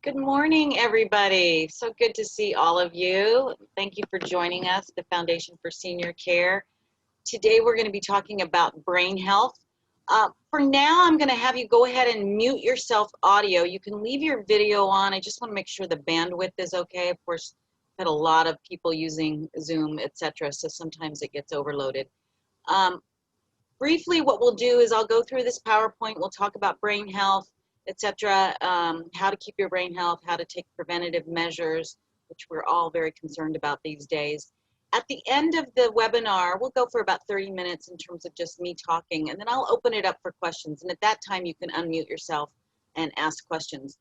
Good morning, everybody. So good to see all of you. Thank you for joining us, the Foundation for Senior Care. Today we're going to be talking about brain health. For now, I'm going to have you go ahead and mute yourself audio. You can leave your video on. I just want to make sure the bandwidth is okay. Of course, I've had a lot of people using Zoom, etc., so sometimes it gets overloaded. Briefly, what we'll do is I'll go through this PowerPoint. We'll talk about brain health, etc., how to keep your brain health, how to take preventative measures, which we're all very concerned about these days. At the end of the webinar, we'll go for about 30 minutes in terms of just me talking, and then I'll open it up for questions. And at that time, you can unmute yourself and ask questions.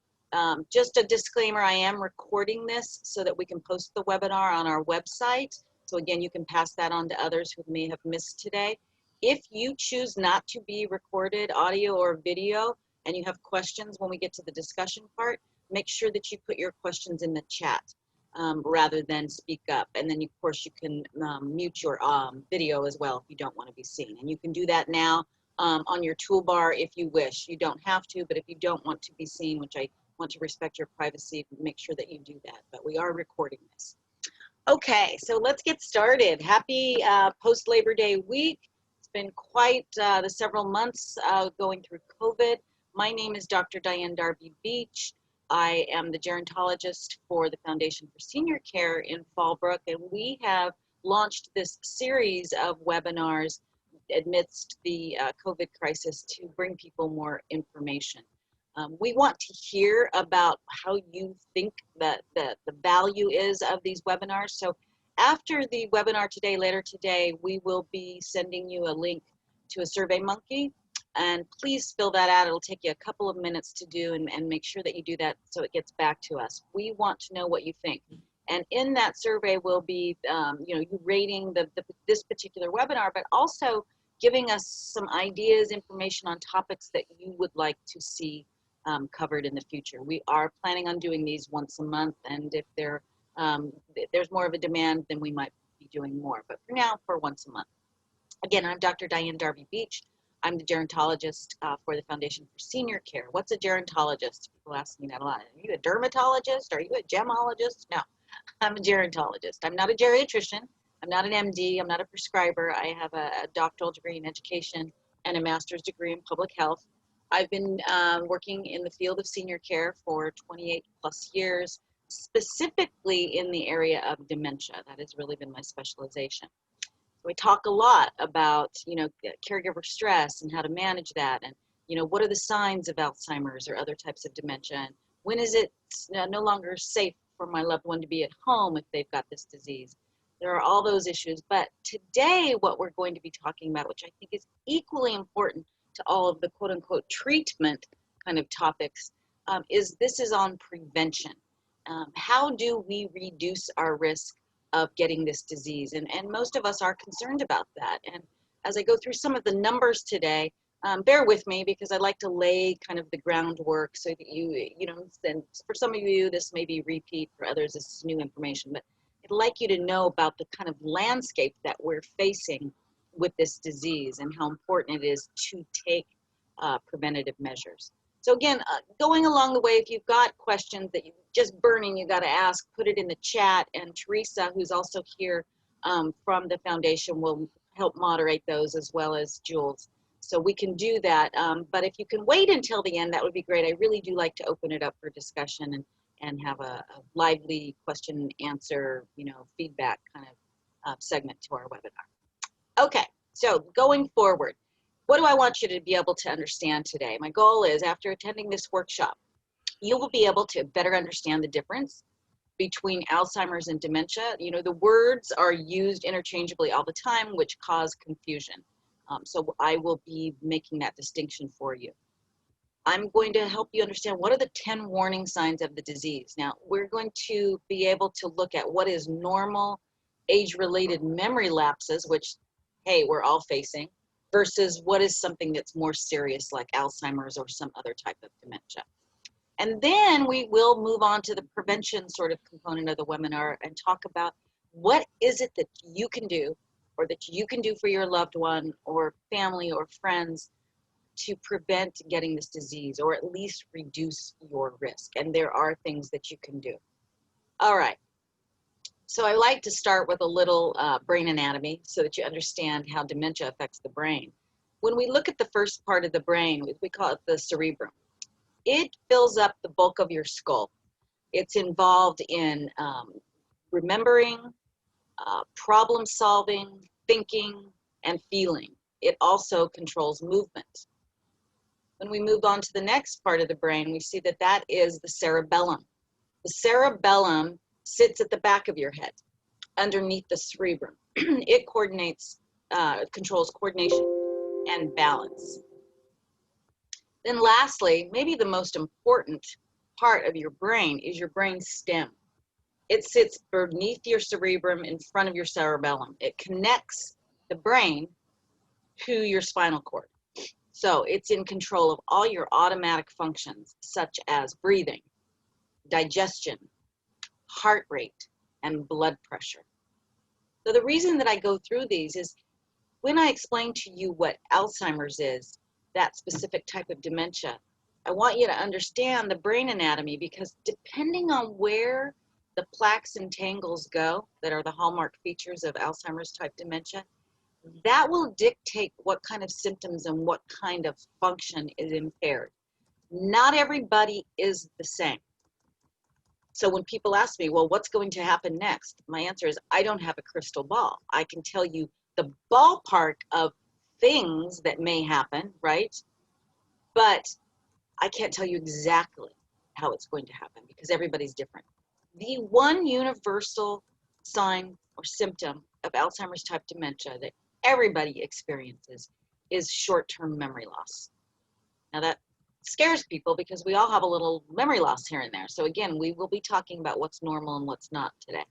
Just a disclaimer, I am recording this so that we can post the webinar on our website. So again, you can pass that on to others who may have missed today. If you choose not to be recorded, audio or video, and you have questions when we get to the discussion part, make sure that you put your questions in the chat rather than speak up. And then, of course, you can mute your video as well if you don't want to be seen. And you can do that now on your toolbar if you wish. You don't have to, but if you don't want to be seen, which I want to respect your privacy, make sure that you do that. But we are recording this. Okay, so let's get started. Happy post-Labor Day week. Been quite the several months going through COVID. My name is Dr. Diane Darby Beach. I am the gerontologist for the Foundation for Senior Care in Fallbrook, and we have launched this series of webinars amidst the COVID crisis to bring people more information. We want to hear about how you think that the value is of these webinars. So after the webinar today, later today, we will be sending you a link to a SurveyMonkey, and please fill that out. It'll take you a couple of minutes to do, and make sure that you do that so it gets back to us. We want to know what you think. And in that survey will be, you rating this particular webinar, but also giving us some ideas, information on topics that you would like to see covered in the future. We are planning on doing these once a month, and if there's more of a demand, then we might be doing more. But for now, for once a month. Again, I'm Dr. Diane Darby Beach. I'm the gerontologist for the Foundation for Senior Care. What's a gerontologist? People ask me that a lot. Are you a dermatologist? Are you a gemologist? No, I'm a gerontologist. I'm not a geriatrician. I'm not an MD. I'm not a prescriber. I have a doctoral degree in education and a master's degree in public health. I've been working in the field of senior care for 28 plus years, specifically in the area of dementia. That has really been my specialization. We talk a lot about, caregiver stress and how to manage that, and, what are the signs of Alzheimer's or other types of dementia, and when is it no longer safe for my loved one to be at home if they've got this disease. There are all those issues, but today what we're going to be talking about, which I think is equally important to all of the quote-unquote treatment kind of topics, this is on prevention. How do we reduce our risk of getting this disease? And most of us are concerned about that. And as I go through some of the numbers today, bear with me because I like to lay kind of the groundwork so that and for some of you, this may be repeat, for others, this is new information, but I'd like you to know about the kind of landscape that we're facing with this disease and how important it is to take preventative measures. So again, going along the way, if you've got questions that you just burning, you got to ask, put it in the chat, and Teresa, who's also here from the foundation, will help moderate those, as well as Jules. So we can do that, but if you can wait until the end, that would be great. I really do like to open it up for discussion and have a lively question and answer, feedback kind of segment to our webinar. Okay, so going forward, what do I want you to be able to understand today? My goal is, after attending this workshop, you will be able to better understand the difference between Alzheimer's and dementia. The words are used interchangeably all the time, which cause confusion. So I will be making that distinction for you. I'm going to help you understand what are the 10 warning signs of the disease. Now, we're going to be able to look at what is normal age-related memory lapses, which, hey, we're all facing, versus what is something that's more serious like Alzheimer's or some other type of dementia. And then we will move on to the prevention sort of component of the webinar and talk about what is it that you can do, or that you can do for your loved one or family or friends to prevent getting this disease, or at least reduce your risk. And there are things that you can do. All right. So I like to start with a little brain anatomy so that you understand how dementia affects the brain. When we look at the first part of the brain, we call it the cerebrum. It fills up the bulk of your skull. It's involved in remembering, problem solving, thinking, and feeling. It also controls movement. When we move on to the next part of the brain, we see that that is the cerebellum. The cerebellum sits at the back of your head, underneath the cerebrum. It coordinates, controls coordination and balance. Then lastly, maybe the most important part of your brain is your brain stem. It sits beneath your cerebrum in front of your cerebellum. It connects the brain to your spinal cord. So it's in control of all your automatic functions, such as breathing, digestion, heart rate, and blood pressure. So the reason that I go through these is when I explain to you what Alzheimer's is, that specific type of dementia, I want you to understand the brain anatomy, because depending on where the plaques and tangles go, that are the hallmark features of Alzheimer's type dementia, that will dictate what kind of symptoms and what kind of function is impaired. Not everybody is the same. So when people ask me, well, what's going to happen next? My answer is, I don't have a crystal ball. I can tell you the ballpark of things that may happen, right? But I can't tell you exactly how it's going to happen, because everybody's different. The one universal sign or symptom of Alzheimer's type dementia that everybody experiences is short-term memory loss. Now that scares people because we all have a little memory loss here and there. So again, we will be talking about what's normal and what's not today.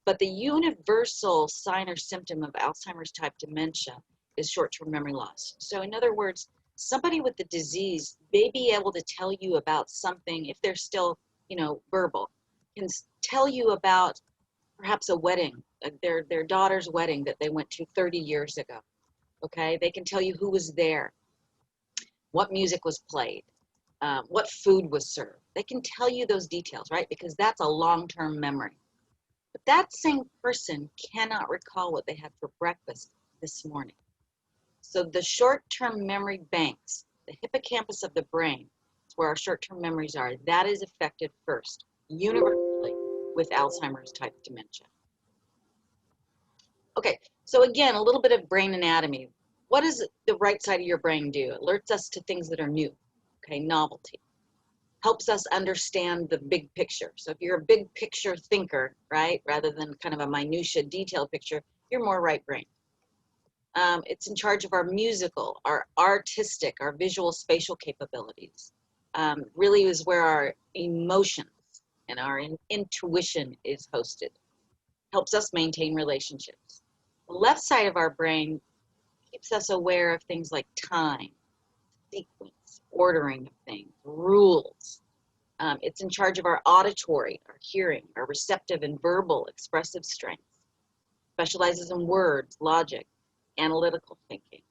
But the universal sign or symptom of Alzheimer's type dementia is short-term memory loss. So in other words, somebody with the disease may be able to tell you about something, if they're still, verbal, can tell you about perhaps a wedding, their daughter's wedding that they went to 30 years ago, okay? They can tell you who was there, what music was played, what food was served. They can tell you those details, right? Because that's a long-term memory. But that same person cannot recall what they had for breakfast this morning. So the short-term memory banks, the hippocampus of the brain, is where our short-term memories are. That is affected first, universally, with Alzheimer's type dementia. Okay, so again, a little bit of brain anatomy. What does the right side of your brain do? It alerts us to things that are new, okay, novelty. Helps us understand the big picture. So if you're a big picture thinker, right, rather than kind of a minutia detailed picture, you're more right brain. It's in charge of our musical, our artistic, our visual spatial capabilities. Really is where our emotions and our intuition is hosted. Helps us maintain relationships. The left side of our brain keeps us aware of things like time, sequence, ordering of things, rules. It's in charge of our auditory, our hearing, our receptive and verbal expressive strengths. Specializes in words, logic, analytical thinking.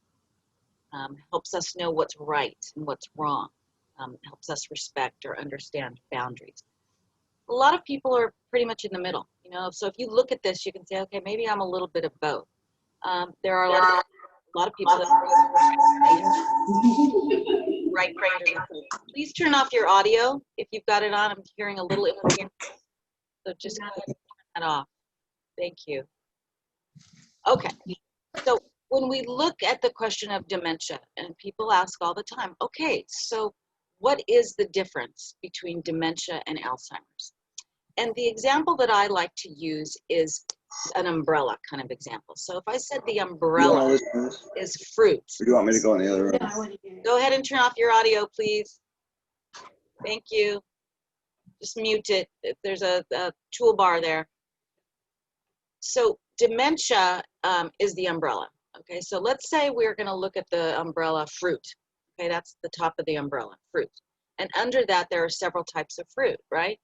Helps us know what's right and what's wrong. Helps us respect or understand boundaries. A lot of people are pretty much in the middle, so if you look at this, you can say, okay, maybe I'm a little bit of both. There are a lot of people that are right brain. Please turn off your audio if you've got it on. I'm hearing a little interference, so just go ahead and turn that off. Thank you. Okay, so when we look at the question of dementia, and people ask all the time, okay, so what is the difference between dementia and Alzheimer's? And the example that I like to use is an umbrella kind of example. So if I said the umbrella is fruit. Or do you want me to go in the other room? Go ahead and turn off your audio, please. Thank you. Just mute it. There's a toolbar there. So dementia is the umbrella. Okay, so let's say we're going to look at the umbrella fruit. Okay, that's the top of the umbrella, fruit. And under that, there are several types of fruit, right?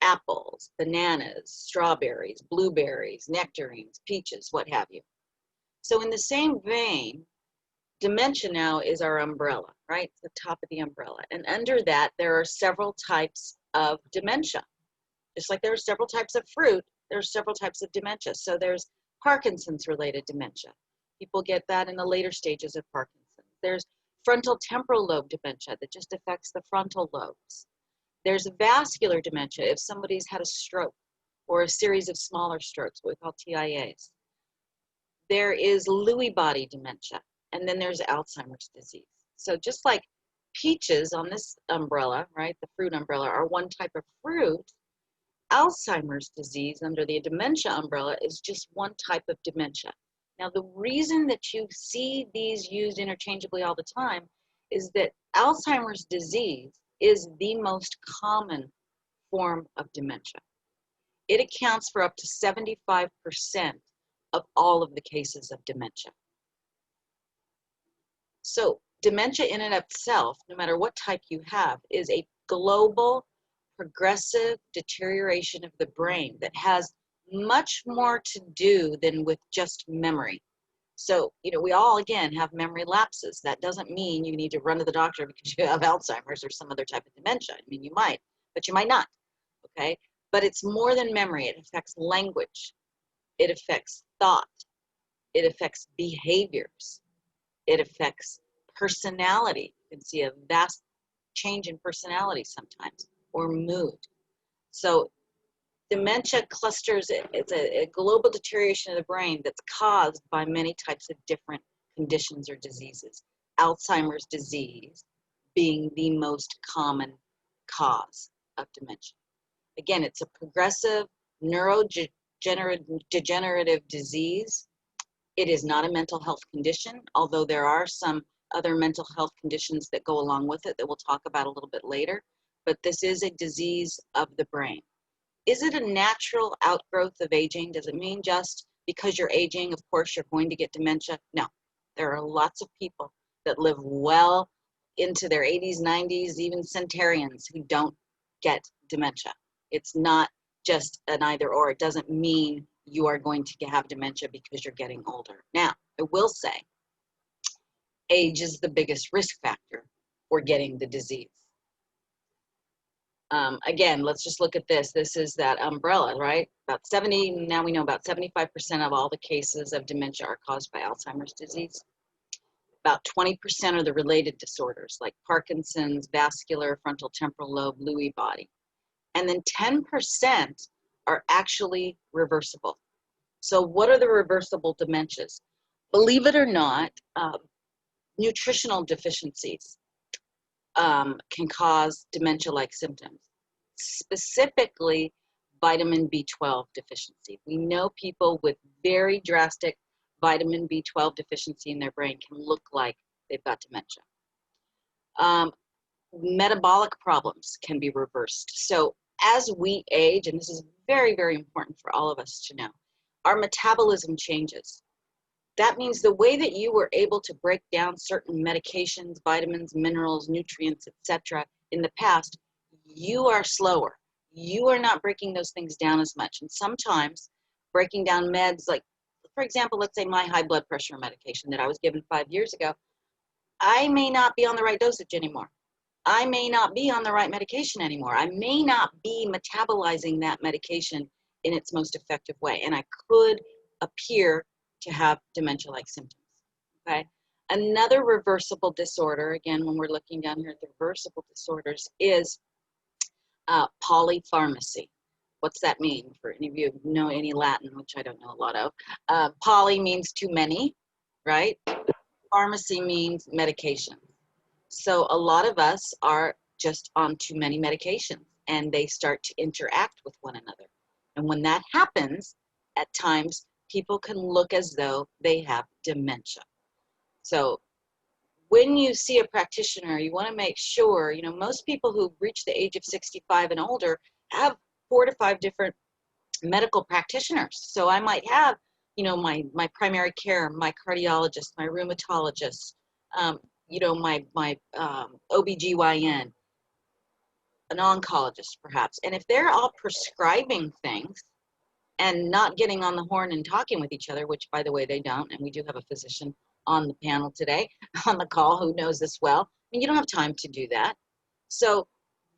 Apples, bananas, strawberries, blueberries, nectarines, peaches, what have you. So in the same vein, Dementia now is our umbrella, right? It's the top of the umbrella. And under that, there are several types of dementia. Just like there are several types of fruit, there are several types of dementia. So there's Parkinson's-related dementia. People get that in the later stages of Parkinson's. There's frontal temporal lobe dementia that just affects the frontal lobes. There's vascular dementia if somebody's had a stroke or a series of smaller strokes, what we call TIAs. There is Lewy body dementia, and then there's Alzheimer's disease. So just like peaches on this umbrella, right, the fruit umbrella, are one type of fruit, Alzheimer's disease under the dementia umbrella is just one type of dementia. Now, the reason that you see these used interchangeably all the time is that Alzheimer's disease is the most common form of dementia. It accounts for up to 75% of all of the cases of dementia. So dementia in and of itself, no matter what type you have, is a global progressive deterioration of the brain that has much more to do than with just memory. So, we all, again, have memory lapses. That doesn't mean you need to run to the doctor because you have Alzheimer's or some other type of dementia. I mean, you might, but you might not, okay? But it's more than memory. It affects language. It affects thought. It affects behaviors. It affects personality. You can see a vast change in personality sometimes, or mood. So dementia clusters, it's a global deterioration of the brain that's caused by many types of different conditions or diseases. Alzheimer's disease being the most common cause of dementia. Again, it's a progressive neurodegenerative disease. It is not a mental health condition, although there are some other mental health conditions that go along with it that we'll talk about a little bit later. But this is a disease of the brain. Is it a natural outgrowth of aging? Does it mean just because you're aging, of course, you're going to get dementia? No. There are lots of people that live well into their 80s, 90s, even centenarians who don't get dementia. It's not just an either or. It doesn't mean you are going to have dementia because you're getting older. Now, I will say, age is the biggest risk factor for getting the disease. Again, let's just look at this. This is that umbrella, right? Now we know about 75% of all the cases of dementia are caused by Alzheimer's disease. About 20% are the related disorders like Parkinson's, vascular, frontal temporal lobe, Lewy body. And then 10% are actually reversible. So what are the reversible dementias? Believe it or not, nutritional deficiencies can cause dementia-like symptoms, specifically vitamin B12 deficiency. We know people with very drastic vitamin B12 deficiency in their brain can look like they've got dementia. Metabolic problems can be reversed. So as we age, and this is very, very important for all of us to know, our metabolism changes. That means the way that you were able to break down certain medications, vitamins, minerals, nutrients, etc. in the past, you are slower. You are not breaking those things down as much. And sometimes breaking down meds, like, for example, let's say my high blood pressure medication that I was given 5 years ago, I may not be on the right dosage anymore. I may not be on the right medication anymore. I may not be metabolizing that medication in its most effective way. And I could appear to have dementia-like symptoms, okay? Another reversible disorder, again, when we're looking down here at the reversible disorders, is polypharmacy. What's that mean? For any of you who know any Latin, which I don't know a lot of. Poly means too many, right? Pharmacy means medication. So a lot of us are just on too many medications, and they start to interact with one another. And when that happens, at times, people can look as though they have dementia. So when you see a practitioner, you want to make sure, most people who reach the age of 65 and older have 4 to 5 different medical practitioners. So I might have, my primary care, my cardiologist, my rheumatologist, my OBGYN, an oncologist perhaps. And if they're all prescribing things and not getting on the horn and talking with each other, which by the way they don't, and we do have a physician on the panel today, on the call, who knows this well. I mean, you don't have time to do that. So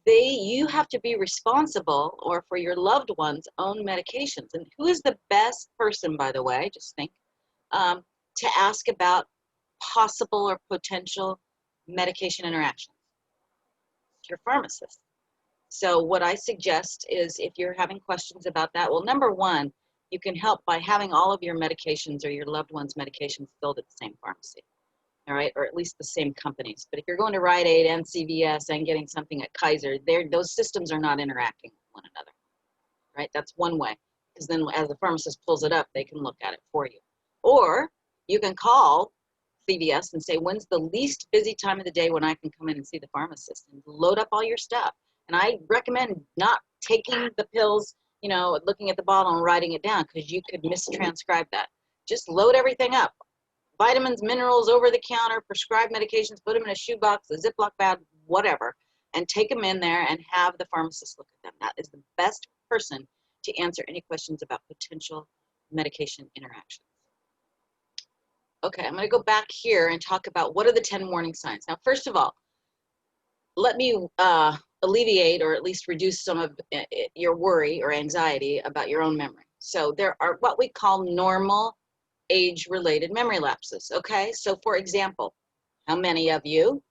you have to be responsible, or for your loved one's own medications. And who is the best person, by the way, just think, to ask about possible or potential medication interactions? Your pharmacist. So what I suggest is, if you're having questions about that, well, number one, you can help by having all of your medications or your loved one's medications filled at the same pharmacy, all right, or at least the same companies. But if you're going to Rite Aid and CVS and getting something at Kaiser, those systems are not interacting with one another, right? That's one way, because then as the pharmacist pulls it up, they can look at it for you. Or you can call CVS and say, when's the least busy time of the day when I can come in and see the pharmacist, and load up all your stuff. And I recommend not taking the pills, you know, looking at the bottle and writing it down, because you could mistranscribe that. Just load everything up. Vitamins, minerals, over the counter, prescribed medications, put them in a shoebox, a Ziploc bag, whatever, and take them in there and have the pharmacist look at them. That is the best person to answer any questions about potential medication interactions. Okay, I'm going to go back here and talk about what are the 10 warning signs. Now, first of all, let me alleviate, or at least reduce some of your worry or anxiety about your own memory. So there are what we call normal age-related memory lapses, okay? So for example, how many of you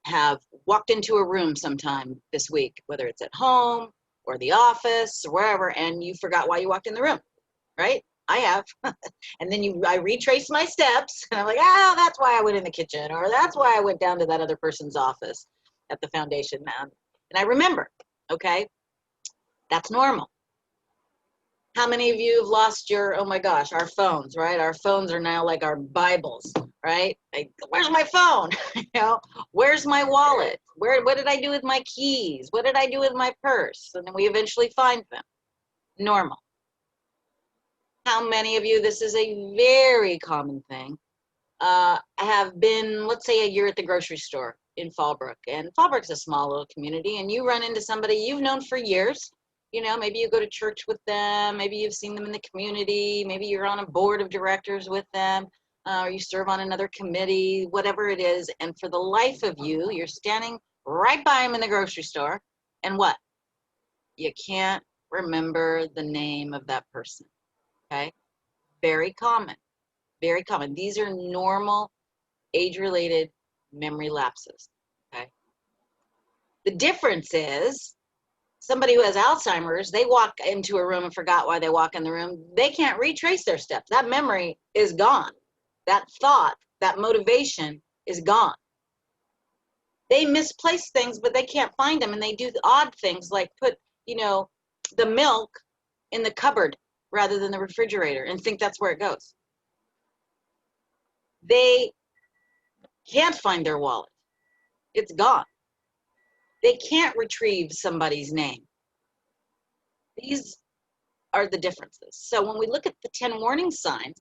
have walked into a room sometime this week, whether it's at home or the office or wherever, and you forgot why you walked in the room, right? I have. And then I retrace my steps, and I'm like, oh, that's why I went in the kitchen, or that's why I went down to that other person's office at the foundation. And I remember, okay? That's normal. How many of you have lost your, oh my gosh, our phones, right? Our phones are now like our Bibles, right? Like, where's my phone? You know, where's my wallet? What did I do with my keys? What did I do with my purse? And then we eventually find them. Normal. How many of you, this is a very common thing, have been, let's say, a year at the grocery store in Fallbrook. And Fallbrook's a small little community, and you run into somebody you've known for years. You know, maybe you go to church with them, maybe you've seen them in the community, maybe you're on a board of directors with them, or you serve on another committee, whatever it is. And for the life of you, you're standing right by them in the grocery store, and what? You can't remember the name of that person, okay? Very common, very common. These are normal age-related memory lapses, okay? The difference is, somebody who has Alzheimer's, they walk into a room and forgot why they walk in the room. They can't retrace their steps. That memory is gone. That thought, that motivation is gone. They misplace things, but they can't find them, and they do odd things like put, you know, the milk in the cupboard rather than the refrigerator and think that's where it goes. They can't find their wallet. It's gone. They can't retrieve somebody's name. These are the differences. So when we look at the 10 warning signs,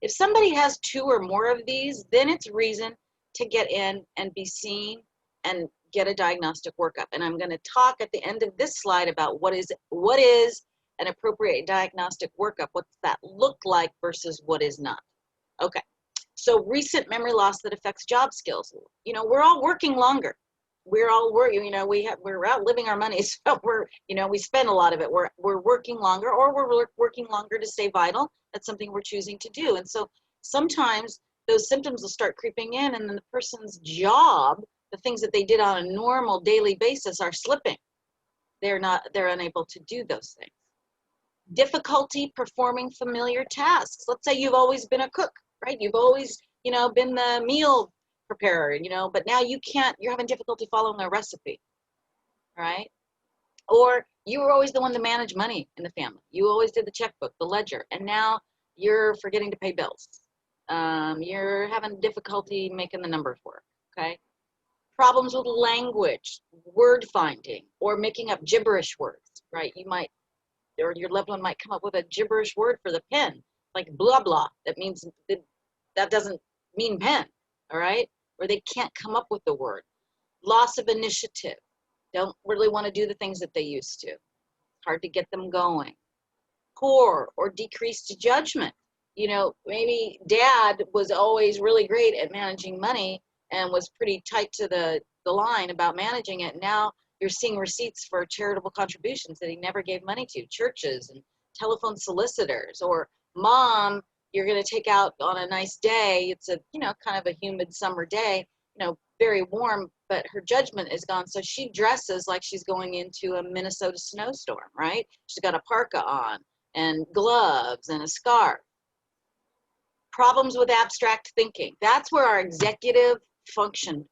if somebody has 2 or more of these, then it's reason to get in and be seen and get a diagnostic workup. And I'm going to talk at the end of this slide about what is an appropriate diagnostic workup. What's that look like versus what is not. Okay. So recent memory loss that affects job skills. You know, we're all working longer. We're all working, you know, we're out living our money, so we spend a lot of it. We're working longer, or we're working longer to stay vital. That's something we're choosing to do. And so sometimes those symptoms will start creeping in, and then the person's job, the things that they did on a normal daily basis, are slipping. They're unable to do those things. Difficulty performing familiar tasks. Let's say you've always been a cook, right? You've always, you know, been the meal preparer, you know, but now you can't, you're having difficulty following a recipe, right? Or you were always the one to manage money in the family. You always did the checkbook, the ledger, and now you're forgetting to pay bills. You're having difficulty making the numbers work, okay? Problems with language, word finding, or making up gibberish words, right? You might, or your loved one might come up with a gibberish word for the pen, like blah, blah. That means, that doesn't mean pen, all right? Or they can't come up with the word. Loss of initiative. Don't really want to do the things that they used to. Hard to get them going. Poor or decreased judgment. You know, maybe dad was always really great at managing money and was pretty tight to the line about managing it. Now you're seeing receipts for charitable contributions that he never gave money to, churches and telephone solicitors. Or mom, you're going to take out on a nice day. It's a, you know, kind of a humid summer day, you know, very warm, but her judgment is gone. So she dresses like she's going into a Minnesota snowstorm, right? She's got a parka on and gloves and a scarf. Problems with abstract thinking. That's where our executive function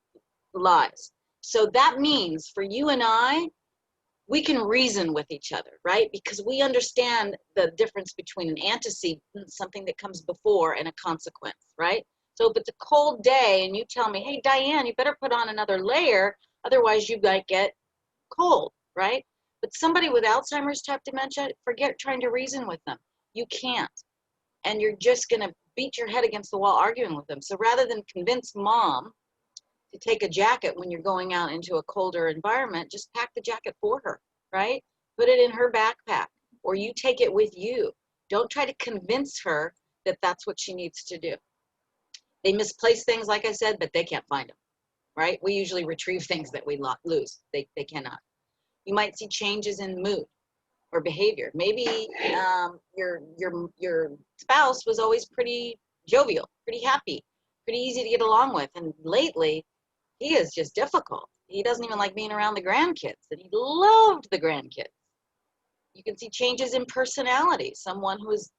lies. So that means for you and I, we can reason with each other, right? Because we understand the difference between an antecedent, something that comes before, and a consequence, right? So if it's a cold day and you tell me, hey, Diane, you better put on another layer, otherwise you might get cold, right? But somebody with Alzheimer's type dementia, forget trying to reason with them. You can't. And you're just going to beat your head against the wall arguing with them. So rather than convince mom to take a jacket when you're going out into a colder environment, just pack the jacket for her, right? Put it in her backpack, or you take it with you. Don't try to convince her that that's what she needs to do. They misplace things, like I said, but they can't find them, right? We usually retrieve things that we lose. They cannot. You might see changes in mood or behavior. Maybe your spouse was always pretty jovial, pretty happy, pretty easy to get along with, and lately he is just difficult. He doesn't even like being around the grandkids, and he loved the grandkids. You can see changes in personality. Someone who is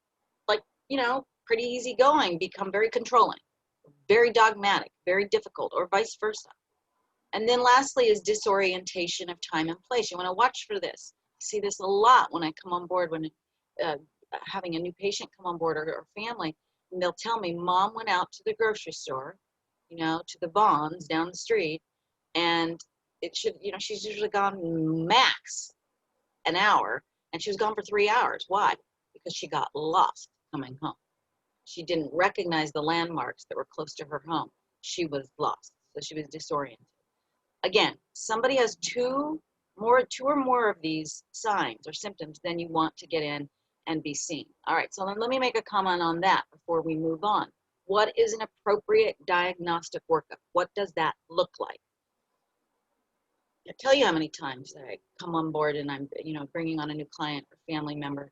like, you know, pretty easygoing become very controlling, very dogmatic, very difficult, or vice versa. And then lastly is disorientation of time and place. You want to watch for this. I see this a lot when I come on board, when having a new patient come on board, or family, and they'll tell me, mom went out to the grocery store, you know, to the Bonds down the street, and it should, you know, she's usually gone max an hour, and she was gone for 3 hours. Why? Because she got lost coming home. She didn't recognize the landmarks that were close to her home. She was lost, so she was disoriented. Again, somebody has two or more of these signs or symptoms, then you want to get in and be seen. All right, so let me make a comment on that before we move on. What is an appropriate diagnostic workup? What does that look like? I'll tell you how many times that I come on board and I'm, you know, bringing on a new client or family member,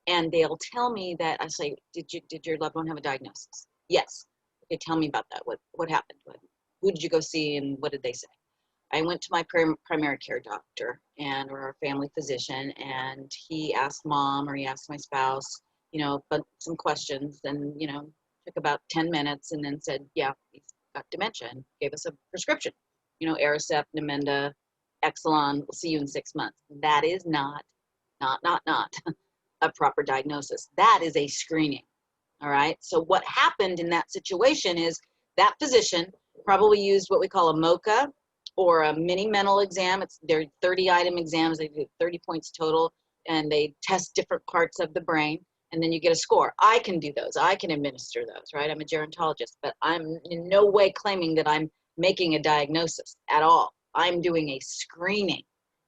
and they'll tell me that, I say, did your loved one have a diagnosis? Yes. Okay, tell me about that. What happened? Who did you go see, and what did they say? I went to my primary care doctor or our family physician, and he asked mom, or he asked my spouse, you know, but some questions, and, you know, took about 10 minutes, and then said, yeah, he's got dementia, and gave us a prescription, you know, Aricept, Namenda, Exelon, we'll see you in 6 months. That is not a proper diagnosis. That is a screening, all right? So what happened in that situation is that physician probably used what we call a MOCA, or a mini mental exam. They're 30-item exams. They do 30 points total, and they test different parts of the brain, and then you get a score. I can do those. I can administer those, right? I'm a gerontologist, but I'm in no way claiming that I'm making a diagnosis at all. I'm doing a screening.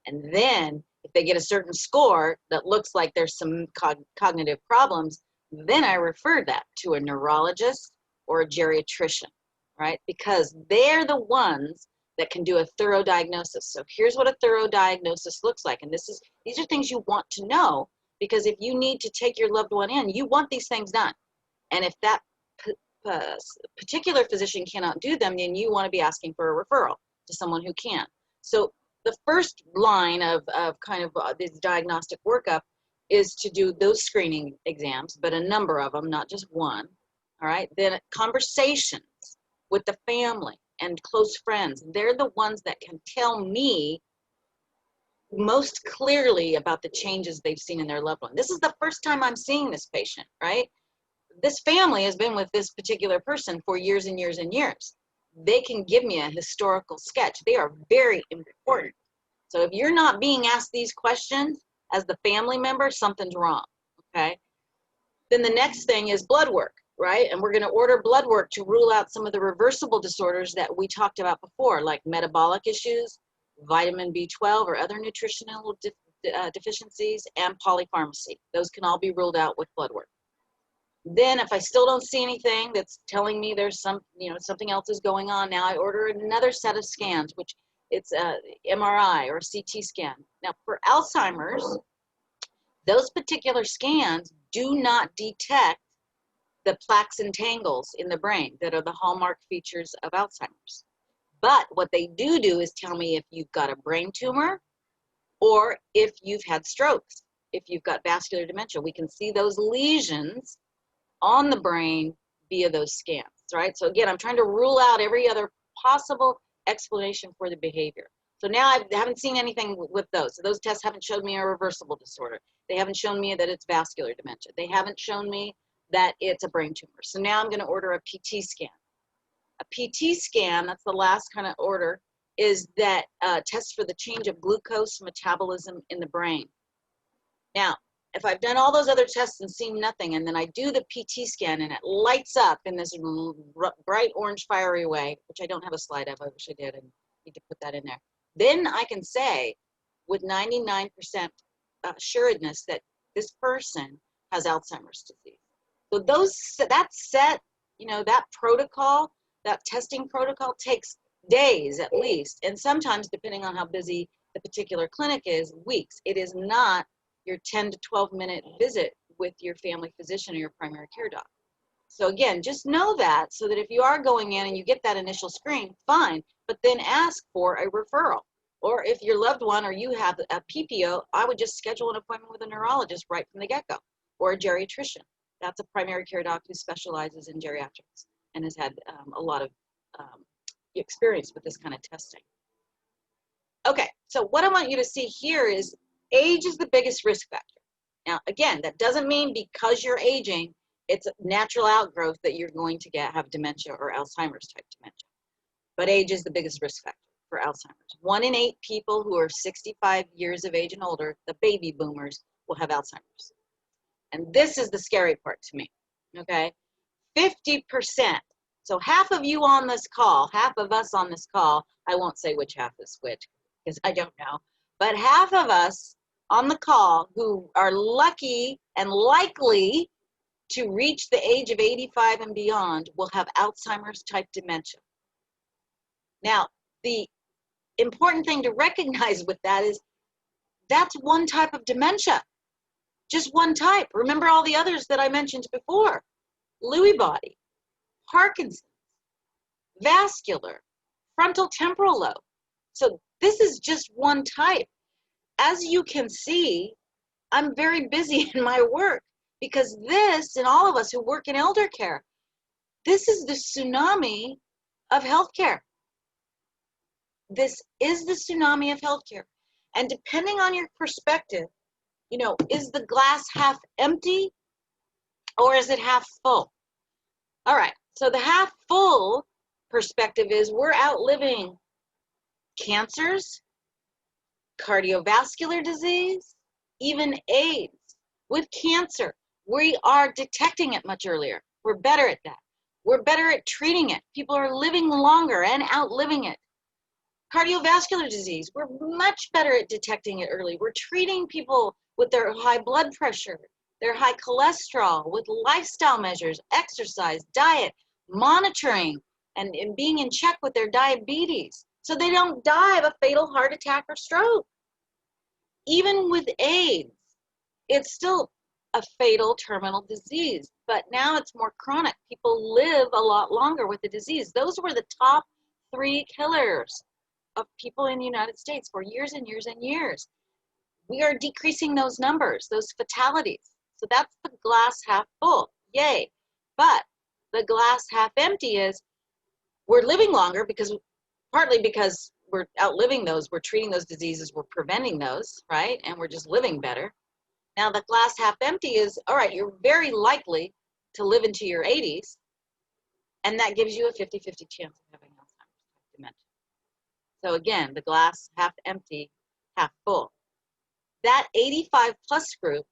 And then if they get a certain score that looks like there's some cognitive problems, then I refer that to a neurologist or a geriatrician, right? Because they're the ones that can do a thorough diagnosis. So here's what a thorough diagnosis looks like. And these are things you want to know, because if you need to take your loved one in, you want these things done. And if that particular physician cannot do them, then you want to be asking for a referral to someone who can. So the first line of kind of this diagnostic workup is to do those screening exams, but a number of them, not just one. All right. Then conversations with the family and close friends. They're the ones that can tell me most clearly about the changes they've seen in their loved one. This is the first time I'm seeing this patient, right? This family has been with this particular person for years and years and years. They can give me a historical sketch. They are very important. So if you're not being asked these questions as the family member, something's wrong, okay? Then the next thing is blood work, right? And we're going to order blood work to rule out some of the reversible disorders that we talked about before, like metabolic issues, vitamin B12 or other nutritional deficiencies, and polypharmacy. Those can all be ruled out with blood work. Then if I still don't see anything that's telling me there's something else is going on, now I order another set of scans, which it's a MRI or CT scan. Now for Alzheimer's, those particular scans do not detect the plaques and tangles in the brain that are the hallmark features of Alzheimer's. But what they do is tell me if you've got a brain tumor or if you've had strokes, if you've got vascular dementia. We can see those lesions on the brain via those scans, right? So again, I'm trying to rule out every other possible explanation for the behavior. So now I haven't seen anything with those. So those tests haven't showed me a reversible disorder. They haven't shown me that it's vascular dementia. They haven't shown me that it's a brain tumor. So now I'm going to order a PT scan. A PT scan, that's the last kind of order, is that test for the change of glucose metabolism in the brain. Now, if I've done all those other tests and seen nothing, and then I do the PT scan and it lights up in this bright orange fiery way, which I don't have a slide of, I wish I did, and need to put that in there. Then I can say with 99% assuredness that this person has Alzheimer's disease. So that set, that protocol, that testing protocol takes days at least, and sometimes, depending on how busy the particular clinic is, weeks. It is not your 10 to 12 minute visit with your family physician or your primary care doc. So again, just know that, so that if you are going in and you get that initial screen, fine, but then ask for a referral. Or if your loved one or you have a PPO, I would just schedule an appointment with a neurologist right from the get-go, or a geriatrician. That's a primary care doc who specializes in geriatrics and has had a lot of experience with this kind of testing. Okay, so what I want you to see here is age is the biggest risk factor. Now, again, that doesn't mean because you're aging, it's a natural outgrowth that you're going to have dementia or Alzheimer's type dementia. But age is the biggest risk factor for Alzheimer's. 1 in 8 people who are 65 years of age and older, the baby boomers, will have Alzheimer's. And this is the scary part to me, okay? 50%. So half of you on this call, half of us on this call, I won't say which half is which because I don't know, but half of us on the call who are lucky and likely to reach the age of 85 and beyond will have Alzheimer's type dementia. Now, the important thing to recognize with that is that's one type of dementia, just one type. Remember all the others that I mentioned before: Lewy body, Parkinson's, vascular, frontal temporal lobe. So this is just one type. As you can see, I'm very busy in my work because this, and all of us who work in elder care, this is the tsunami of healthcare. This is the tsunami of healthcare. And depending on your perspective, is the glass half empty or is it half full? All right, so the half full perspective is we're outliving cancers, cardiovascular disease, even AIDS. With cancer, we are detecting it much earlier. We're better at that. We're better at treating it. People are living longer and outliving it. Cardiovascular disease, we're much better at detecting it early. We're treating people with their high blood pressure, their high cholesterol, with lifestyle measures, exercise, diet, monitoring, and being in check with their diabetes so they don't die of a fatal heart attack or stroke. Even with AIDS, it's still a fatal terminal disease, but now it's more chronic. People live a lot longer with the disease. Those were the top 3 killers of people in the United States for years and years and years. We are decreasing those numbers, those fatalities. So that's the glass half full, yay. But the glass half empty is we're living longer partly because we're outliving those, we're treating those diseases, we're preventing those, right? And we're just living better. Now the glass half empty is, all right, you're very likely to live into your 80s, and that gives you a 50-50 chance of having Alzheimer's dementia. So again, the glass half empty, half full. That 85 plus group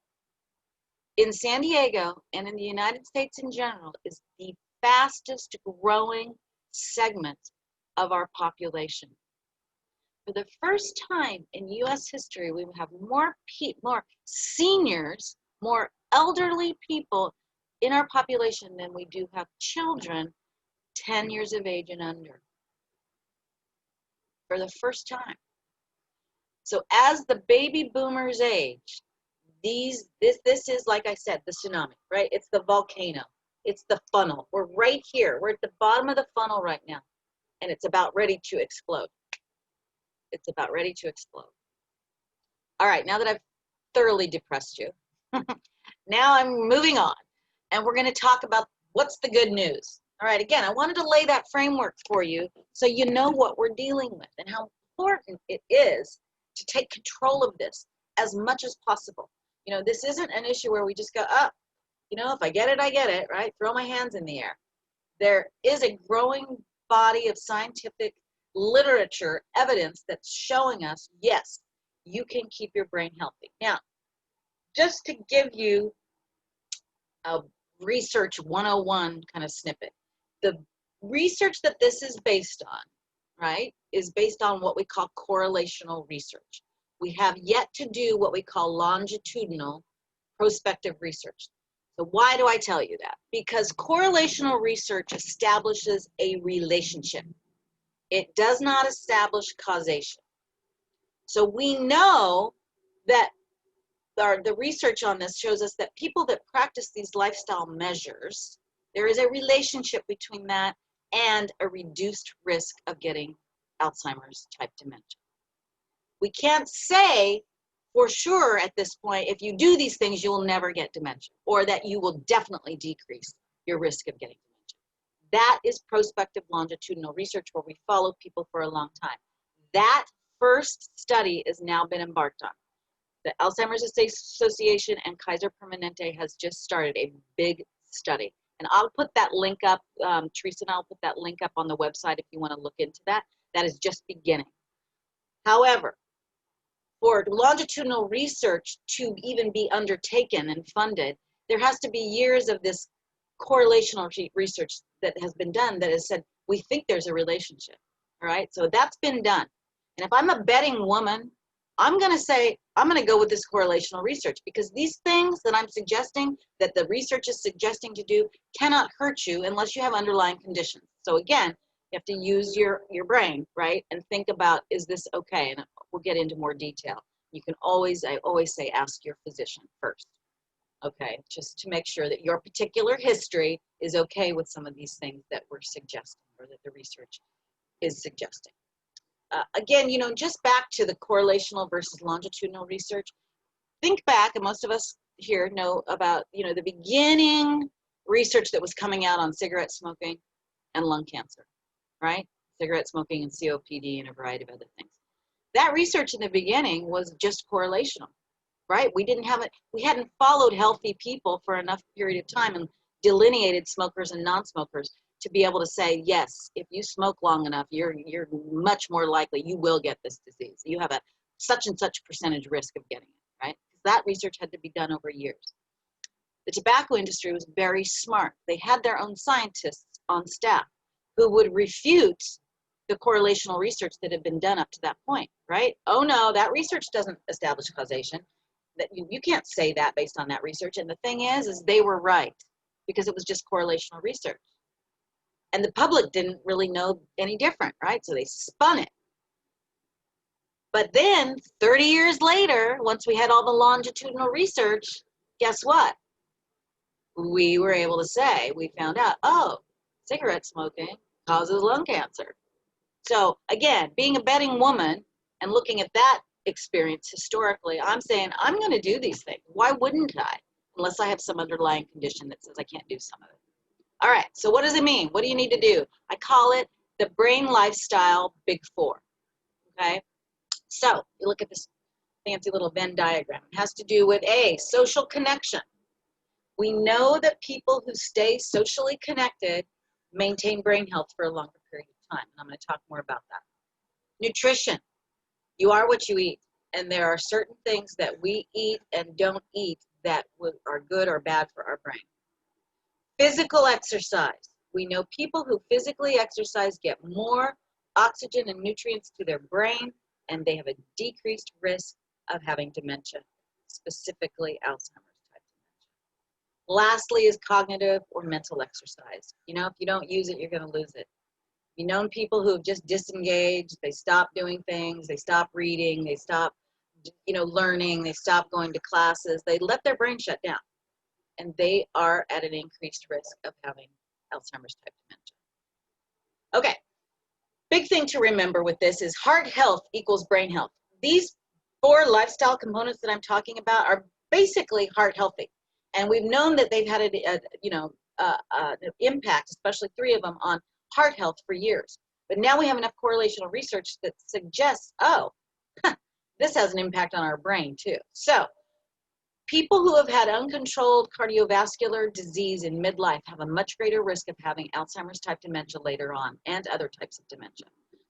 in San Diego and in the United States in general is the fastest growing segment of our population. For the first time in US history, we have more seniors, more elderly people in our population than we do have children 10 years of age and under for the first time. So as the baby boomers age, this is, like I said, the tsunami, right? It's the volcano. It's the funnel. We're right here. We're at the bottom of the funnel right now, and it's about ready to explode. It's about ready to explode. All right, now that I've thoroughly depressed you, now I'm moving on, and we're going to talk about what's the good news. All right, again, I wanted to lay that framework for you so you know what we're dealing with and how important it is to take control of this as much as possible. You know, this isn't an issue where we just go, oh, you know, if I get it, right? Throw my hands in the air. There is a growing body of scientific literature evidence that's showing us, yes, you can keep your brain healthy. Now, just to give you a research 101 kind of snippet, the research that this is based on, right, is based on what we call correlational research. We have yet to do what we call longitudinal prospective research. So why do I tell you that? Because correlational research establishes a relationship. It does not establish causation. So we know that the research on this shows us that people that practice these lifestyle measures, there is a relationship between that and a reduced risk of getting Alzheimer's type dementia. We can't say for sure at this point, if you do these things, you will never get dementia, or that you will definitely decrease your risk of getting dementia. That is prospective longitudinal research where we follow people for a long time. That first study has now been embarked on. The Alzheimer's Association and Kaiser Permanente has just started a big study. And I'll put that link up, Teresa and I'll put that link up on the website if you want to look into that. That is just beginning. However, for longitudinal research to even be undertaken and funded, there has to be years of this correlational research that has been done that has said, we think there's a relationship, all right? So that's been done. And if I'm a betting woman, I'm going to say, I'm going to go with this correlational research because these things that I'm suggesting, that the research is suggesting to do, cannot hurt you unless you have underlying conditions. So again, you have to use your brain, right? And think about, is this okay? And we'll get into more detail. You can always, I always say, ask your physician first, okay? Just to make sure that your particular history is okay with some of these things that we're suggesting or that the research is suggesting. Again, you know, just back to the correlational versus longitudinal research, think back, and most of us here know about, you know, the beginning research that was coming out on cigarette smoking and lung cancer, right? Cigarette smoking and COPD and a variety of other things. That research in the beginning was just correlational, right? We hadn't followed healthy people for enough period of time and delineated smokers and non-smokers to be able to say, yes, if you smoke long enough, you're much more likely you will get this disease. You have a such and such percentage risk of getting it, right? That research had to be done over years. The tobacco industry was very smart. They had their own scientists on staff who would refute the correlational research that had been done up to that point, right? Oh no, that research doesn't establish causation. That you can't say that based on that research. And the thing is they were right because it was just correlational research. And the public didn't really know any different, right? So they spun it. But then 30 years later, once we had all the longitudinal research, guess what? We were able to say, we found out, oh, cigarette smoking causes lung cancer. So again, being a betting woman and looking at that experience historically, I'm saying, I'm going to do these things. Why wouldn't I? Unless I have some underlying condition that says I can't do some of it. All right, so what does it mean? What do you need to do? I call it the brain lifestyle big four, okay? So you look at this fancy little Venn diagram. It has to do with A, social connection. We know that people who stay socially connected maintain brain health for a longer period of time, and I'm going to talk more about that. Nutrition. You are what you eat, and there are certain things that we eat and don't eat that are good or bad for our brain. Physical exercise. We know people who physically exercise get more oxygen and nutrients to their brain, and they have a decreased risk of having dementia, specifically Alzheimer's type dementia. Lastly is cognitive or mental exercise. You know, if you don't use it, you're going to lose it. You've known people who have just disengaged, they stop doing things, they stop reading, they stop, learning, they stop going to classes, they let their brain shut down, and they are at an increased risk of having Alzheimer's type dementia. Okay, big thing to remember with this is heart health equals brain health. These 4 lifestyle components that I'm talking about are basically heart healthy, and we've known that they've had an impact, especially 3 of them, on heart health for years. But now we have enough correlational research that suggests, oh, this has an impact on our brain too. So people who have had uncontrolled cardiovascular disease in midlife have a much greater risk of having Alzheimer's type dementia later on, and other types of dementia.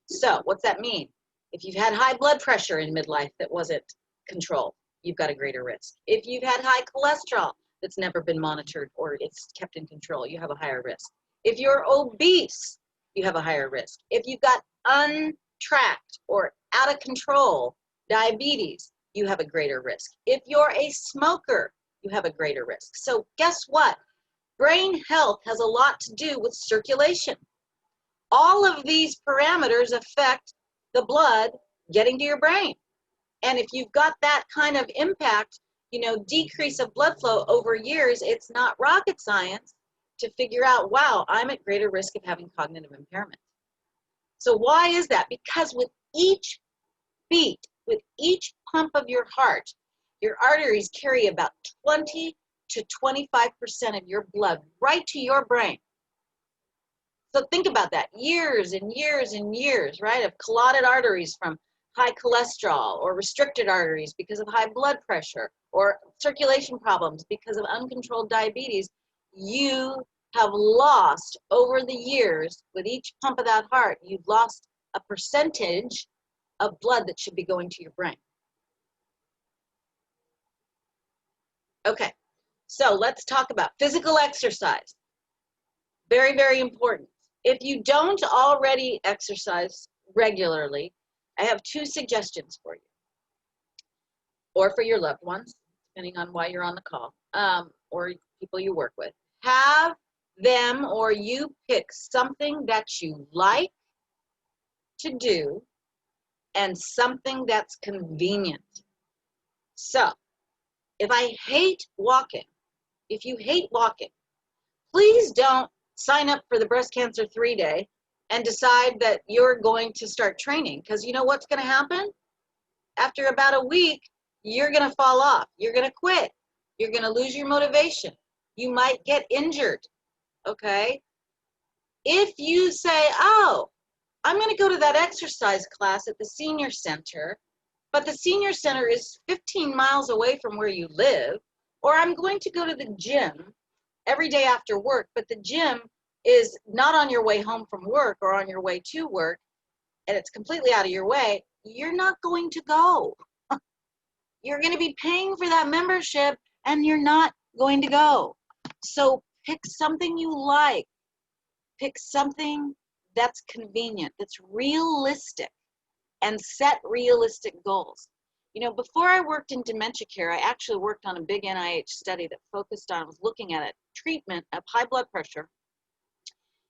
So what's that mean? If you've had high blood pressure in midlife that wasn't controlled, you've got a greater risk. If you've had high cholesterol that's never been monitored or it's kept in control, you have a higher risk. If you're obese, you have a higher risk. If you've got untracked or out of control diabetes, you have a greater risk. If you're a smoker, you have a greater risk. So guess what? Brain health has a lot to do with circulation. All of these parameters affect the blood getting to your brain. And if you've got that kind of impact, decrease of blood flow over years, it's not rocket science to figure out, wow, I'm at greater risk of having cognitive impairment. So why is that? Because with each beat, with each pump of your heart, your arteries carry about 20 to 25% of your blood right to your brain. So think about that, years and years and years, right, of clotted arteries from high cholesterol, or restricted arteries because of high blood pressure, or circulation problems because of uncontrolled diabetes. You have lost over the years, with each pump of that heart, you've lost a percentage of blood that should be going to your brain. Okay, so let's talk about physical exercise. Very, very important. If you don't already exercise regularly, I have 2 suggestions for you, or for your loved ones, depending on why you're on the call, or people you work with. Have them or you pick something that you like to do and something that's convenient. So, if I hate walking, if you hate walking, please don't sign up for the Breast Cancer 3-Day and decide that you're going to start training, because you know what's going to happen? After about a week, you're going to fall off. You're going to quit. You're going to lose your motivation. You might get injured, okay? If you say, oh, I'm going to go to that exercise class at the senior center, but the senior center is 15 miles away from where you live, or I'm going to go to the gym every day after work, but the gym is not on your way home from work or on your way to work, and it's completely out of your way, you're not going to go. You're going to be paying for that membership, and you're not going to go. So pick something you like. Pick something that's convenient, that's realistic, and set realistic goals. Before I worked in dementia care, I actually worked on a big NIH study that focused on, was looking at a treatment of high blood pressure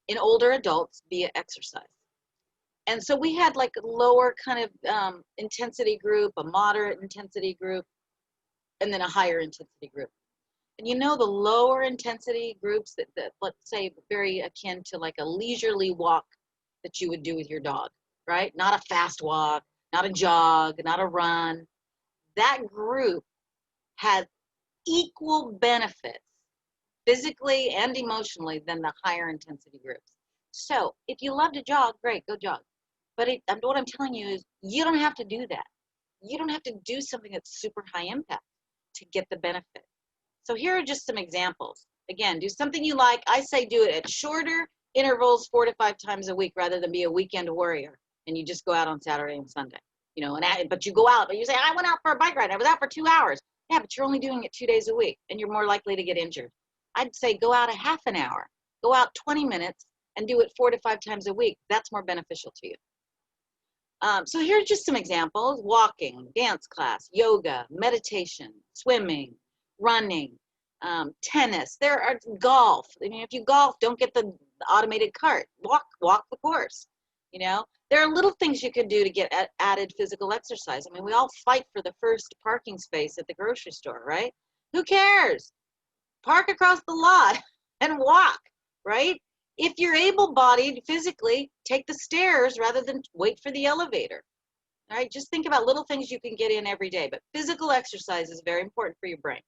in older adults via exercise. And so we had like a lower kind of intensity group, a moderate intensity group, and then a higher intensity group. And the lower intensity groups that let's say very akin to like a leisurely walk that you would do with your dog, right? Not a fast walk, not a jog, not a run. That group had equal benefits physically and emotionally than the higher intensity groups. So if you love to jog, great, go jog. But what I'm telling you is you don't have to do that. You don't have to do something that's super high impact to get the benefit. So here are just some examples. Again, do something you like. I say do it at shorter intervals, 4 to 5 times a week, rather than be a weekend warrior and you just go out on Saturday and Sunday. But you go out, but you say, I went out for a bike ride. I was out for 2 hours. Yeah, but you're only doing it 2 days a week, and you're more likely to get injured. I'd say go out a half an hour. Go out 20 minutes and do it 4 to 5 times a week. That's more beneficial to you. So here's just some examples: walking, dance class, yoga, meditation, swimming, running, tennis, there are golf. I mean, if you golf, don't get the automated cart. Walk the course. You know, there are little things you can do to get added physical exercise. I mean, we all fight for the first parking space at the grocery store, right? Who cares? Park across the lot and walk, right? If you're able-bodied physically, take the stairs rather than wait for the elevator. All right, just think about little things you can get in every day, but physical exercise is very important for your brain.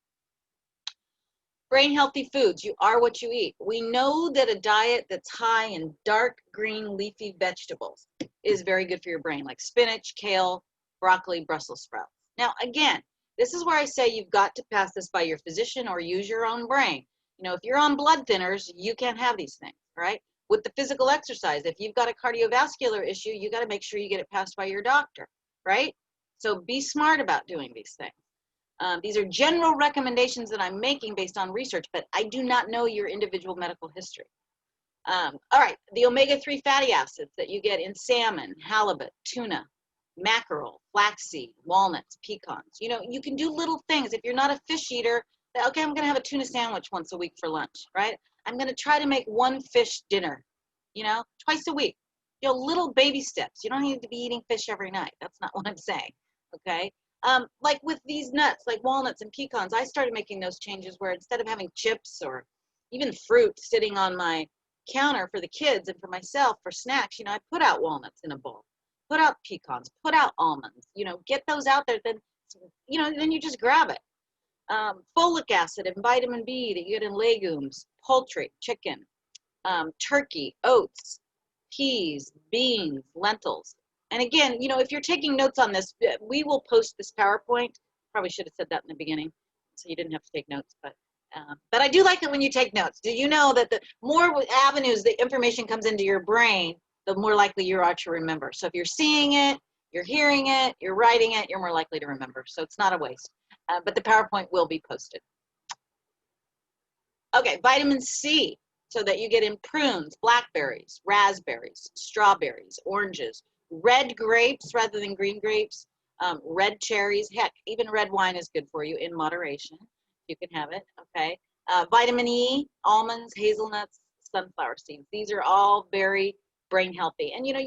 Brain healthy foods, you are what you eat. We know that a diet that's high in dark green leafy vegetables is very good for your brain, like spinach, kale, broccoli, Brussels sprouts. Now, again, this is where I say you've got to pass this by your physician or use your own brain. You know, if you're on blood thinners, you can't have these things, right? With the physical exercise, if you've got a cardiovascular issue, you got to make sure you get it passed by your doctor, right? So be smart about doing these things. These are general recommendations that I'm making based on research, but I do not know your individual medical history. All right, the omega-3 fatty acids that you get in salmon, halibut, tuna, mackerel, flaxseed, walnuts, pecans. You know, you can do little things. If you're not a fish eater, okay, I'm going to have a tuna sandwich once a week for lunch, right? I'm going to try to make one fish dinner, you know, twice a week. You know, little baby steps. You don't need to be eating fish every night. That's not what I'm saying, okay? Like with these nuts, like walnuts and pecans, I started making those changes where instead of having chips or even fruit sitting on my counter for the kids and for myself for snacks, you know, I put out walnuts in a bowl, put out pecans, put out almonds, you know, get those out there, then, you know, then you just grab it. Folic acid and vitamin B that you get in legumes, poultry, chicken, turkey, oats, peas, beans, lentils. And again, you know, if you're taking notes on this, we will post this PowerPoint. Probably should have said that in the beginning, so you didn't have to take notes. But I do like it when you take notes. Do you know that the more avenues the information comes into your brain, the more likely you are to remember. So if you're seeing it, you're hearing it, you're writing it, you're more likely to remember. So it's not a waste. But the PowerPoint will be posted. Okay, vitamin C, so that you get in prunes, blackberries, raspberries, strawberries, oranges, red grapes rather than green grapes, red cherries. Heck, even red wine is good for you in moderation. You can have it, okay? Vitamin E, almonds, hazelnuts, sunflower seeds. These are all very brain healthy. And, you know,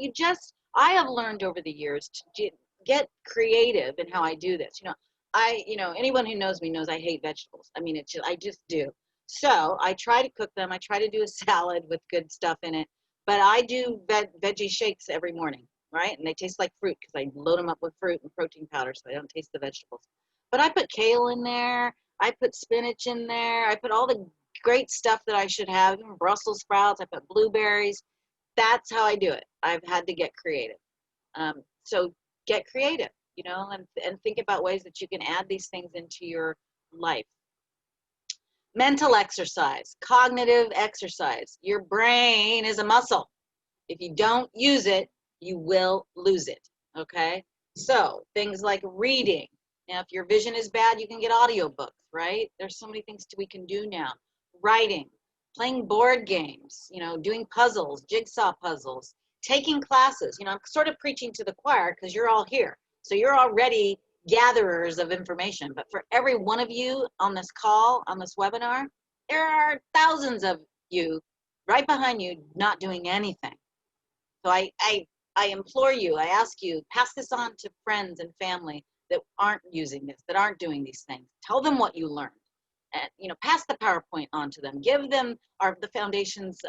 I have learned over the years to get creative in how I do this. You know, anyone who knows me knows I hate vegetables. I mean, I just do. So I try to cook them. I try to do a salad with good stuff in it. But I do veggie shakes every morning, right? And they taste like fruit because I load them up with fruit and protein powder so I don't taste the vegetables. But I put kale in there. I put spinach in there. I put all the great stuff that I should have, even Brussels sprouts. I put blueberries. That's how I do it. I've had to get creative. So get creative, you know, and think about ways that you can add these things into your life. Mental exercise, cognitive exercise. Your brain is a muscle. If you don't use it, you will lose it, okay? So things like reading. Now, if your vision is bad, you can get audiobooks, right? There's so many things we can do now. Writing, playing board games, you know, doing puzzles, jigsaw puzzles, taking classes. You know, I'm sort of preaching to the choir because you're all here. So you're already gatherers of information. But for every one of you on this call, on this webinar, there are thousands of you right behind you not doing anything. So I implore you, I ask you, pass this on to friends and family that aren't using this, that aren't doing these things. Tell them what you learned. And, you know, pass the PowerPoint on to them. Give them the foundation's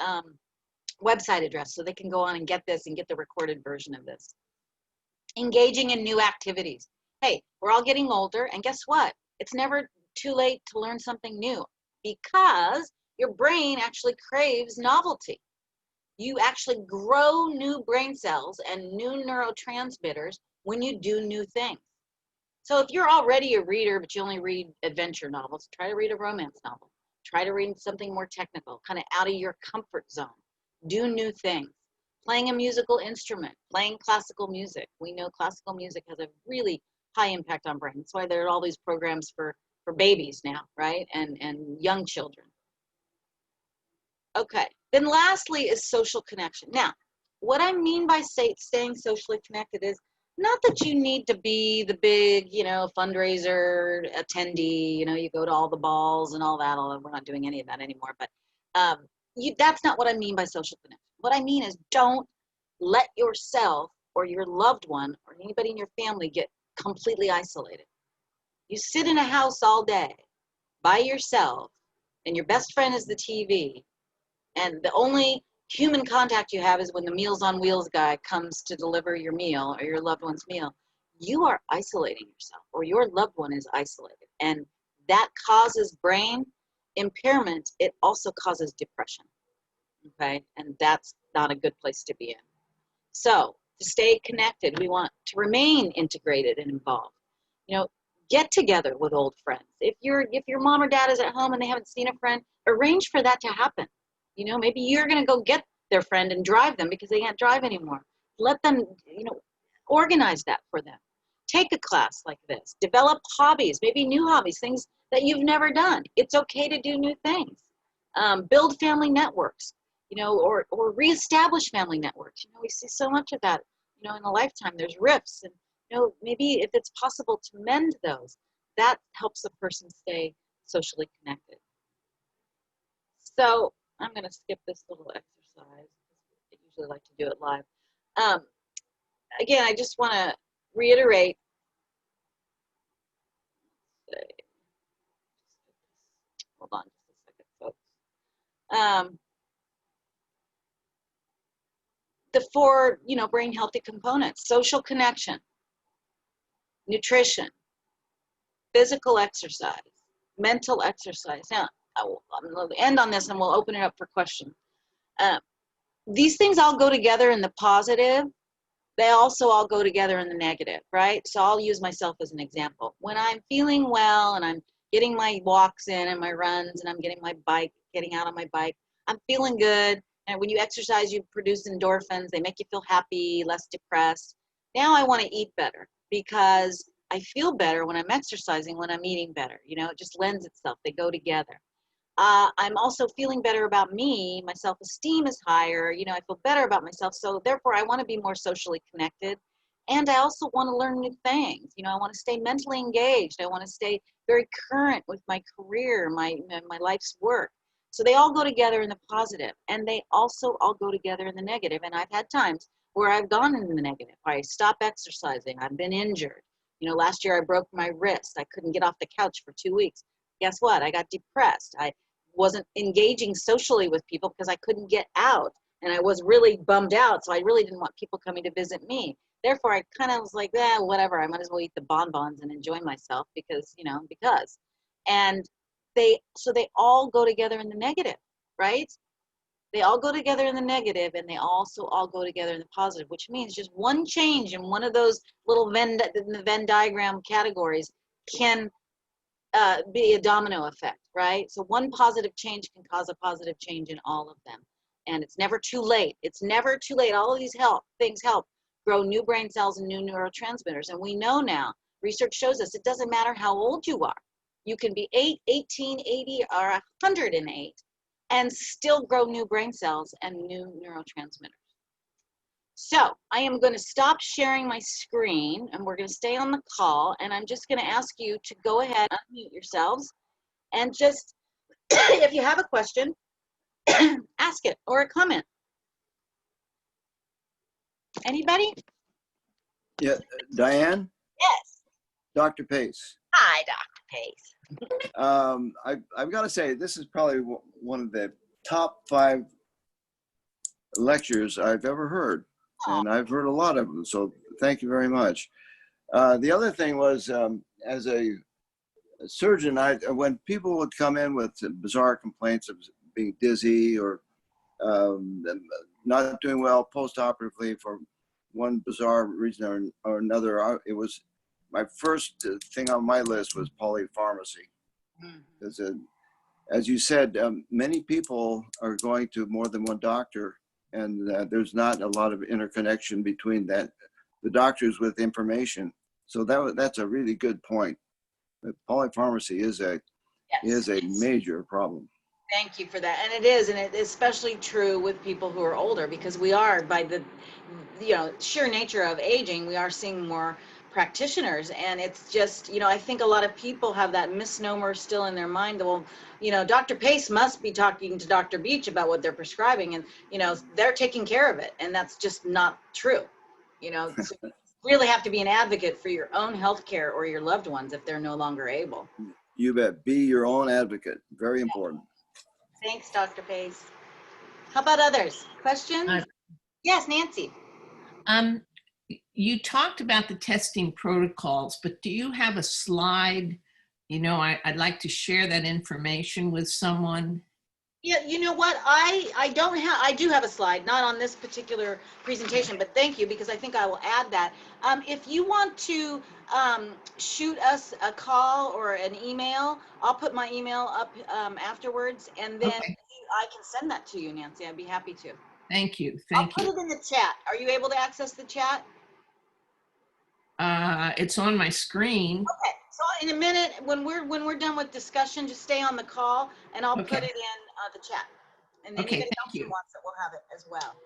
website address so they can go on and get this and get the recorded version of this. Engaging in new activities. Hey, we're all getting older, and guess what? It's never too late to learn something new because your brain actually craves novelty. You actually grow new brain cells and new neurotransmitters when you do new things. So if you're already a reader, but you only read adventure novels, try to read a romance novel. Try to read something more technical, kind of out of your comfort zone. Do new things. Playing a musical instrument, playing classical music. We know classical music has a really high impact on brain. That's why there are all these programs for babies now, right? And young children. Okay, then lastly is social connection. Now, what I mean by staying socially connected is Not that you need to be the big, fundraiser attendee, you go to all the balls and all that, although we're not doing any of that anymore, but that's not what I mean by social connection. What I mean is don't let yourself or your loved one or anybody in your family get completely isolated. You sit in a house all day by yourself and your best friend is the TV, and the only human contact you have is when the Meals on Wheels guy comes to deliver your meal or your loved one's meal. You are isolating yourself, or your loved one is isolated, and that causes brain impairment. It also causes depression, okay? And that's not a good place to be in. So to stay connected, we want to remain integrated and involved. Get together with old friends. If your mom or dad is at home and they haven't seen a friend, arrange for that to happen. Maybe you're going to go get their friend and drive them because they can't drive anymore. Let them, organize that for them. Take a class like this. Develop hobbies, maybe new hobbies, things that you've never done. It's okay to do new things. Build family networks, or reestablish family networks. We see so much of that, in a lifetime. There's rifts, and maybe if it's possible to mend those, that helps a person stay socially connected. So I'm going to skip this little exercise. I usually like to do it live. Again, I just want to reiterate. Hold on just a second, folks. The four, brain healthy components: social connection, nutrition, physical exercise, mental exercise. Now, I'm going to end on this and we'll open it up for questions. These things all go together in the positive. They also all go together in the negative, right? So I'll use myself as an example. When I'm feeling well and I'm getting my walks in and my runs and I'm getting out on my bike, I'm feeling good. And when you exercise, you produce endorphins. They make you feel happy, less depressed. Now I want to eat better because I feel better when I'm exercising, when I'm eating better. It just lends itself. They go together. I'm also feeling better about me. My self-esteem is higher. I feel better about myself. So therefore, I want to be more socially connected. And I also want to learn new things. I want to stay mentally engaged. I want to stay very current with my career, my life's work. So they all go together in the positive, and they also all go together in the negative. And I've had times where I've gone in the negative. I stopped exercising. I've been injured. Last year I broke my wrist. I couldn't get off the couch for 2 weeks. Guess what? I got depressed. I wasn't engaging socially with people because I couldn't get out, and I was really bummed out. So I really didn't want people coming to visit me. Therefore, I kind of was like, whatever. I might as well eat the bonbons and enjoy myself because. And they all go together in the negative, right? They all go together in the negative, and they also all go together in the positive, which means just one change in one of those little Venn diagram categories can be a domino effect, right? So one positive change can cause a positive change in all of them. And it's never too late. It's never too late. All of these things help grow new brain cells and new neurotransmitters. And we know now, research shows us, it doesn't matter how old you are. You can be 8, 18, 80, or 108 and still grow new brain cells and new neurotransmitters. So I am going to stop sharing my screen, and we're going to stay on the call, and I'm just going to ask you to go ahead and unmute yourselves, and just, if you have a question, ask it, or a comment. Anybody? Yeah, Diane? Yes. Dr. Pace. Hi, Dr. Pace. I've got to say, this is probably one of the top 5 lectures I've ever heard. And I've heard a lot of them, so thank you very much. The other thing was, as a surgeon, when people would come in with bizarre complaints of being dizzy or not doing well post-operatively for one bizarre reason or another, it was my first thing on my list was polypharmacy. Because as you said, many people are going to more than one doctor, and there's not a lot of interconnection between the doctors with information. So that's a really good point. Polypharmacy is a major problem. Thank you for that. And it is, and it's especially true with people who are older, because we are, by the, sheer nature of aging, we are seeing more practitioners. And it's just, I think a lot of people have that misnomer still in their mind that, well, Dr. Pace must be talking to Dr. Beach about what they're prescribing, and, they're taking care of it. And that's just not true. So you really have to be an advocate for your own health care or your loved ones if they're no longer able. You bet. Be your own advocate. Very important. Thanks, Dr. Pace. How about others? Questions? Yes, Nancy. You talked about the testing protocols, but do you have a slide? I'd like to share that information with someone. Yeah, you know what? I do have a slide, not on this particular presentation, but thank you, because I think I will add that. If you want to shoot us a call or an email, I'll put my email up afterwards, and then Okay. I can send that to you, Nancy. I'd be happy to. Thank you. I'll put it in the chat. Are you able to access the chat? It's on my screen. Okay, so in a minute, when we're done with discussion, just stay on the call, and I'll put it in the chat. And Okay, anybody else thank you. who wants it will have it as well.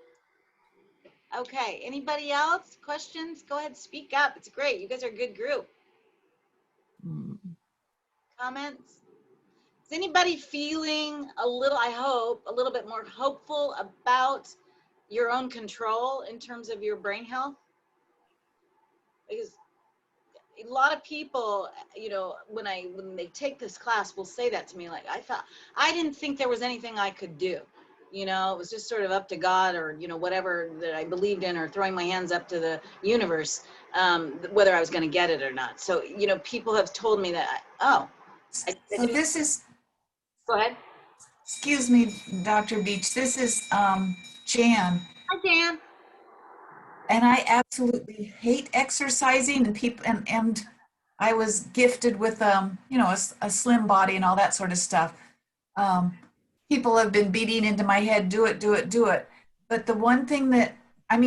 Okay, anybody else? Questions? Go ahead, speak up. It's great. You guys are a good group. Comments? Is anybody feeling a little, I hope, a little bit more hopeful about your own control in terms of your brain health? Because a lot of people, when they take this class, will say that to me, like, I didn't think there was anything I could do. It was just sort of up to God, or, whatever that I believed in, or throwing my hands up to the universe, whether I was going to get it or not. So, people have told me that, So this is, go ahead. excuse me, Dr. Beach, this is Jan. Hi, Dan. And I absolutely hate exercising, and people, and I was gifted with, a slim body and all that sort of stuff. People have been beating into my head, do it, do it, do it. But the one thing that,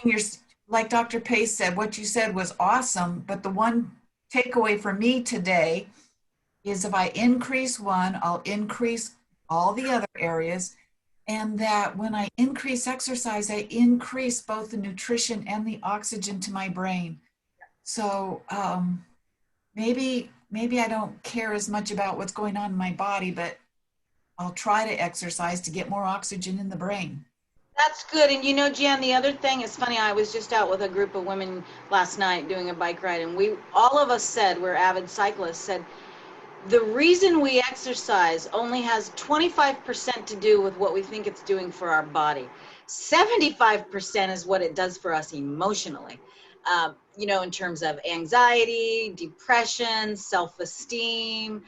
you're, like Dr. Pace said, what you said was awesome. But the one takeaway for me today is, if I increase one, I'll increase all the other areas. And that when I increase exercise, I increase both the nutrition and the oxygen to my brain. So maybe I don't care as much about what's going on in my body, but I'll try to exercise to get more oxygen in the brain. That's good. And Jan, the other thing is funny. I was just out with a group of women last night doing a bike ride, and all of us said, we're avid cyclists, said, the reason we exercise only has 25% to do with what we think it's doing for our body. 75% is what it does for us emotionally, in terms of anxiety, depression, self-esteem,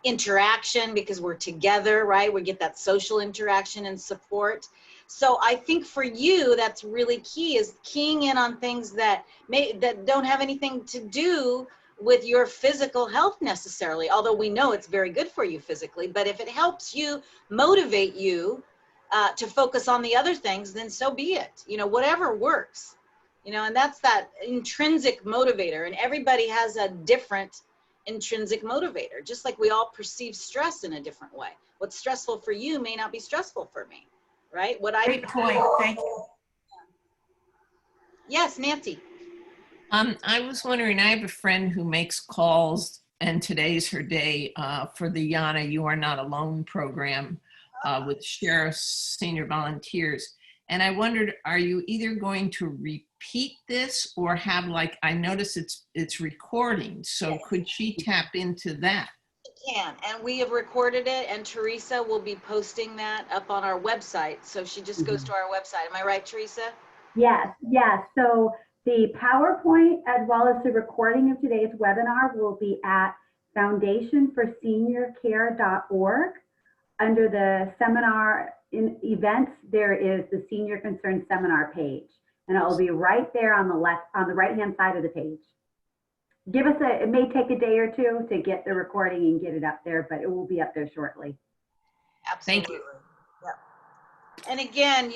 interaction, because we're together, right? We get that social interaction and support. So I think for you, that's really key, is keying in on things that don't have anything to do with your physical health necessarily, although we know it's very good for you physically. But if it helps you, motivate you to focus on the other things, then so be it. Whatever works, and that's that intrinsic motivator. And everybody has a different intrinsic motivator, just like we all perceive stress in a different way. What's stressful for you may not be stressful for me, right? Great point. Thank you. Yes, Nancy. I was wondering, I have a friend who makes calls, and today's her day, for the Yana You Are Not Alone program with Sheriff's Senior Volunteers. And I wondered, are you either going to repeat this, or have, like, I notice it's recording, so could she tap into that? She can, and we have recorded it, and Teresa will be posting that up on our website. So she just goes to our website. Am I right, Teresa? Yes, yes. So the PowerPoint, as well as the recording of today's webinar, will be at foundationforseniorcare.org. Under the seminar events, there is the Senior Concern Seminar page, and it will be right there on the right-hand side of the page. It may take a day or two to get the recording and get it up there, but it will be up there shortly. Absolutely. Thank you. Yep. And again,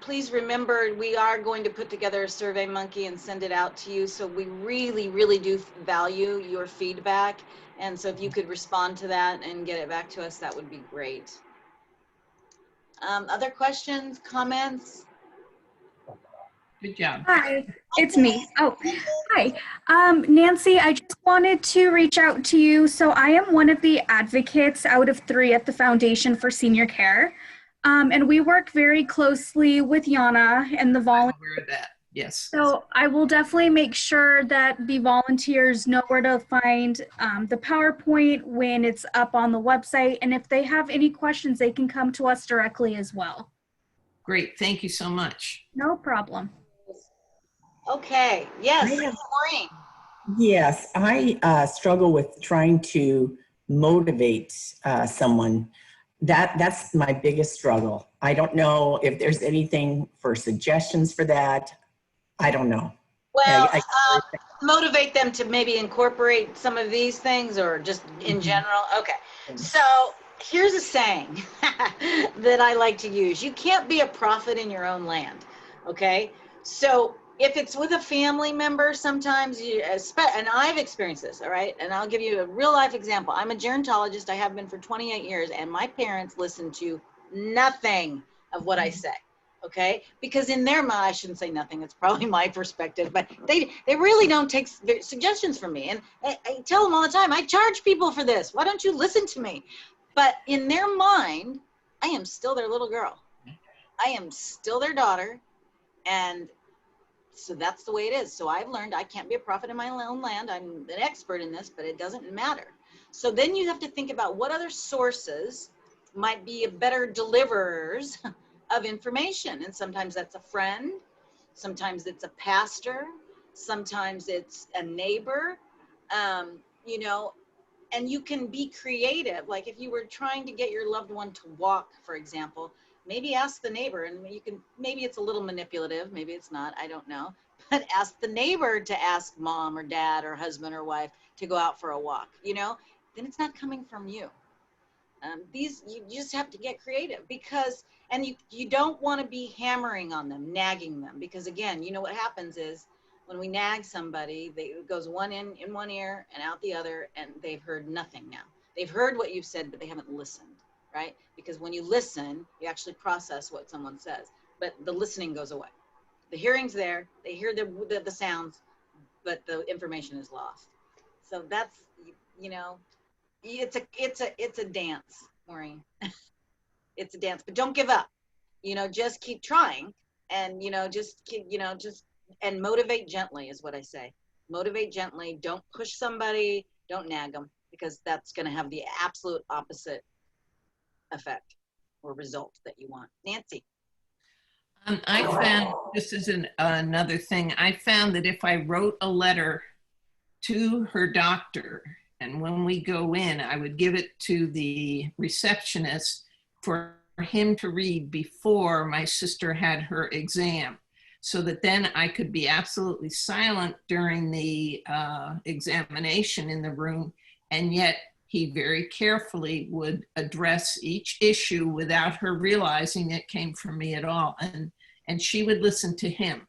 please remember, we are going to put together a Survey Monkey and send it out to you. So we really, really do value your feedback. And so if you could respond to that and get it back to us, that would be great. Other questions, comments? Good job. Hi, it's me. Oh, hi. Nancy, I just wanted to reach out to you. So I am one of the advocates out of 3 at the Foundation for Senior Care. And we work very closely with Yana and the I'm volunteers. aware of that. Yes. So I will definitely make sure that the volunteers know where to find the PowerPoint when it's up on the website. And if they have any questions, they can come to us directly as well. Great. Thank you so much. No problem. Okay, yes, I have- Maureen. Yes, I struggle with trying to motivate someone. That's my biggest struggle. I don't know if there's anything for suggestions for that. I don't know. Well, I- motivate them to maybe incorporate some of these things or just in general. Okay, so here's a saying that I like to use. You can't be a prophet in your own land, okay? So if it's with a family member, sometimes and I've experienced this, all right? And I'll give you a real life example. I'm a gerontologist. I have been for 28 years, and my parents listen to nothing of what I say, okay? Because in their mind, I shouldn't say nothing. It's probably my perspective, but they really don't take suggestions from me. And I tell them all the time, I charge people for this. Why don't you listen to me? But in their mind, I am still their little girl. I am still their daughter, and so that's the way it is. So I've learned I can't be a prophet in my own land. I'm an expert in this, but it doesn't matter. So then you have to think about what other sources might be better deliverers of information. And sometimes that's a friend. Sometimes it's a pastor. Sometimes it's a neighbor, you know, and you can be creative. Like if you were trying to get your loved one to walk, for example, maybe ask the neighbor, and you can, maybe it's a little manipulative, maybe it's not, I don't know, but ask the neighbor to ask mom or dad or husband or wife to go out for a walk, you know, then it's not coming from you. You just have to get creative because, and you don't want to be hammering on them, nagging them, because again, you know what happens is when we nag somebody, it goes one in one ear and out the other, and they've heard nothing now. They've heard what you've said, but they haven't listened. Right? Because when you listen, you actually process what someone says, but the listening goes away. The hearing's there, they hear the sounds, but the information is lost. So that's, you know, it's a dance, Maureen. It's a dance, but don't give up. You know, just keep trying, and and motivate gently is what I say. Motivate gently. Don't push somebody. Don't nag them, because that's going to have the absolute opposite effect or result that you want. Nancy. I found, this is another thing, I found that if I wrote a letter to her doctor, and when we go in, I would give it to the receptionist for him to read before my sister had her exam, so that then I could be absolutely silent during the examination in the room, and yet he very carefully would address each issue without her realizing it came from me at all. And she would listen to him.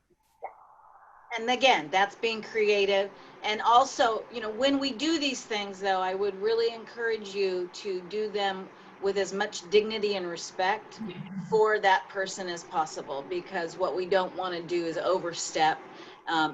And again, that's being creative. And also, you know, when we do these things, though, I would really encourage you to do them with as much dignity and respect for that person as possible, because what we don't want to do is overstep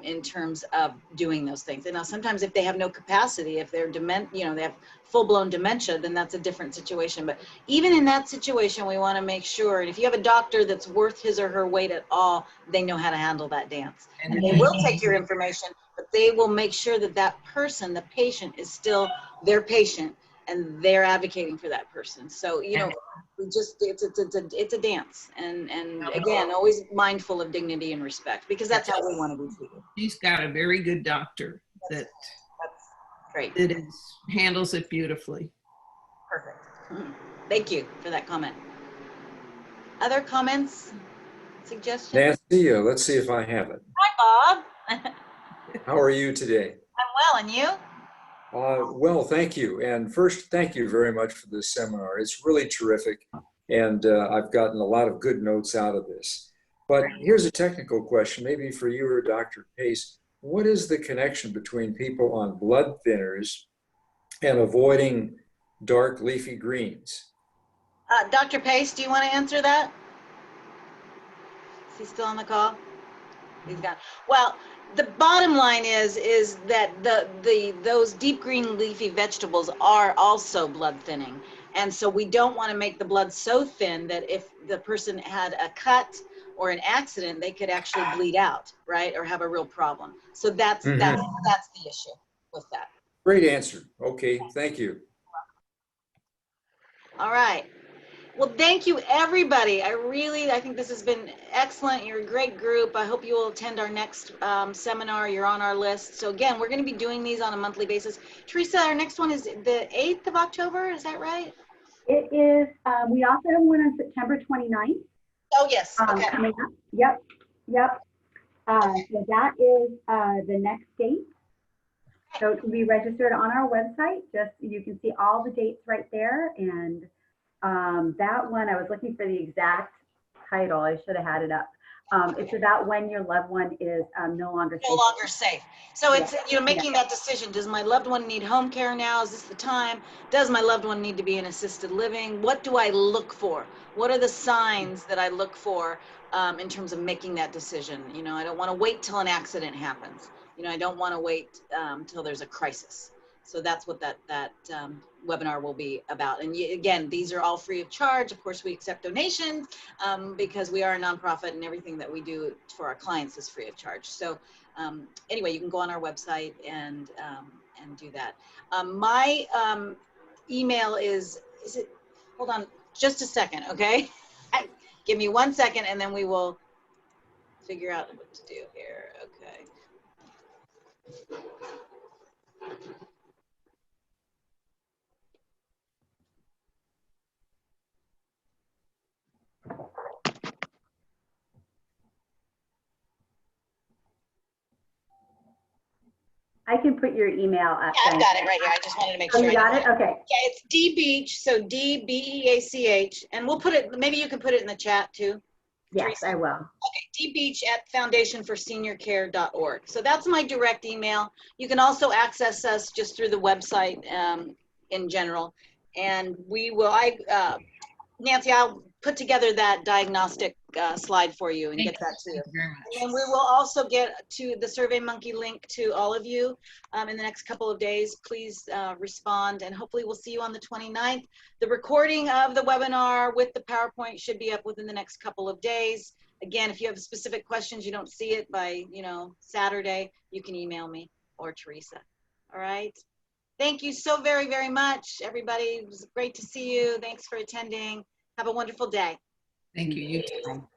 in terms of doing those things. And now sometimes if they have no capacity, if they're they have full-blown dementia, then that's a different situation. But even in that situation, we want to make sure, and if you have a doctor that's worth his or her weight at all, they know how to handle that dance. And they will take your information, but they will make sure that that person, the patient, is still their patient, and they're advocating for that person. So, you know, it's a dance, and again, always mindful of dignity and respect, because that's how we want to be treated. She's got a very good doctor That's great. that handles it beautifully. Perfect. Thank you for that comment. Other comments, suggestions? Nancy, let's see if I have it. Hi, Bob. How are you today? I'm well, and you? Well, thank you. And first, thank you very much for this seminar. It's really terrific. And I've gotten a lot of good notes out of this. But here's a technical question, maybe for you or Dr. Pace. What is the connection between people on blood thinners and avoiding dark leafy greens? Dr. Pace, do you want to answer that? Is he still on the call? He's gone. Well, the bottom line is that those deep green leafy vegetables are also blood thinning. And so we don't want to make the blood so thin that if the person had a cut or an accident, they could actually bleed out, right? Or have a real problem. So that's the issue with that. Great answer. Okay, thank you. All right. Well, thank you, everybody. I think this has been excellent. You're a great group. I hope you will attend our next seminar. You're on our list. So again, we're going to be doing these on a monthly basis. Teresa, our next one is the 8th of October. Is that right? It is, we also have one on September 29th. Oh, yes. Okay. Coming up. Yep. So that is the next date. So it can be registered on our website. Just, you can see all the dates right there. And that one, I was looking for the exact title. I should have had it up. It's about when your loved one is no longer safe. So it's, making that decision. Does my loved one need home care now? Is this the time? Does my loved one need to be in assisted living? What do I look for? What are the signs that I look for in terms of making that decision? I don't want to wait till an accident happens. I don't want to wait till there's a crisis. So that's what that webinar will be about. And again, these are all free of charge. Of course, we accept donations because we are a nonprofit, and everything that we do for our clients is free of charge. So anyway, you can go on our website and do that. My email is it, hold on just a second, okay? Give me 1 second and then we will figure out what to do here, okay. I can put your email up. Yeah, I've got it right here. I just wanted to make sure. Oh, you got it? Okay. Yeah, it's D Beach, so DBEACH, and we'll put it, maybe you can put it in the chat too. Yes, Teresa. I will. Okay, dbeach@foundationforseniorcare.org. So that's my direct email. You can also access us just through the website in general. And we will, Nancy, I'll put together that diagnostic slide for you and get that to you. And we will also get to the SurveyMonkey link to all of you in the next couple of days. Please respond, and hopefully we'll see you on the 29th. The recording of the webinar with the PowerPoint should be up within the next couple of days. Again, if you have specific questions, you don't see it by, Saturday, you can email me or Teresa. All right. Thank you so very, very much, everybody. It was great to see you. Thanks for attending. Have a wonderful day. Thank you. You too.